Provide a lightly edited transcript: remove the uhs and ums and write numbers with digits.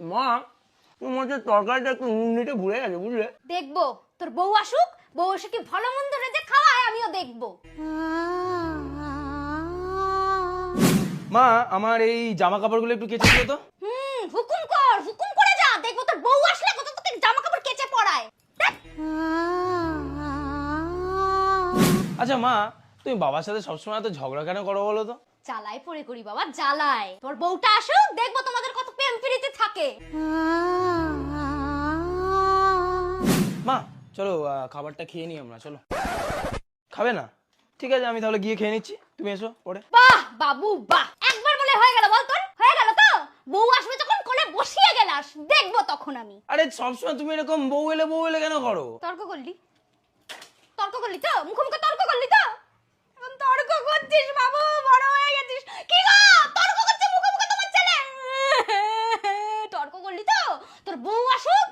মা তোমার যে তরকারিটা একটু নুন নিতে ভুলে গেছে বুঝলে। দেখবো তোর বউ আসুক, বউ এসে কি ভালো মন্দ রেঁধে খাওয়ায় আমিও দেখবো। মা আমার এই জামা কাপড়গুলো একটু কেচে দিও তো। হুকুম কর, হুকুম করে যা, দেখবো তোর বউ আসলে কত কত জামা কাপড় কেচে পড়ায়। আচ্ছা মা, তুমি বাবার সাথে সবসময় এত ঝগড়া কেন করো বলো তো? জ্বালায় পড়ে করি বাবা, জ্বালায়। তোর বউটা আসুক, দেখবো তোমাদের কত প্রেম প্রীতি থাকে। মা চলো খাবারটা খেয়ে নিই আমরা, চলো। খাবে না? ঠিক আছে আমি তাহলে গিয়ে খেয়ে নিচ্ছি, তুমি এসো পরে। বাহ বাবু বাহ, একবার বলে হয়ে গেল, বল তোর হয়ে গেল তো? বউ আসবে যখন কোলে বসিয়ে গেলাস, দেখবো তখন আমি। আরে সবসময় তুমি এরকম বউ এলে কেন করো? তর্ক করলি তো, মুখে মুখে তর্ক করলি তো, এখন তর্ক করছিস বাবু, বড় হয়ে গেছিস। কি গো তর্ক করছে মুখে মুখে তোমার ছেলে? তর্ক করলি তো? তোর বউ আসুক,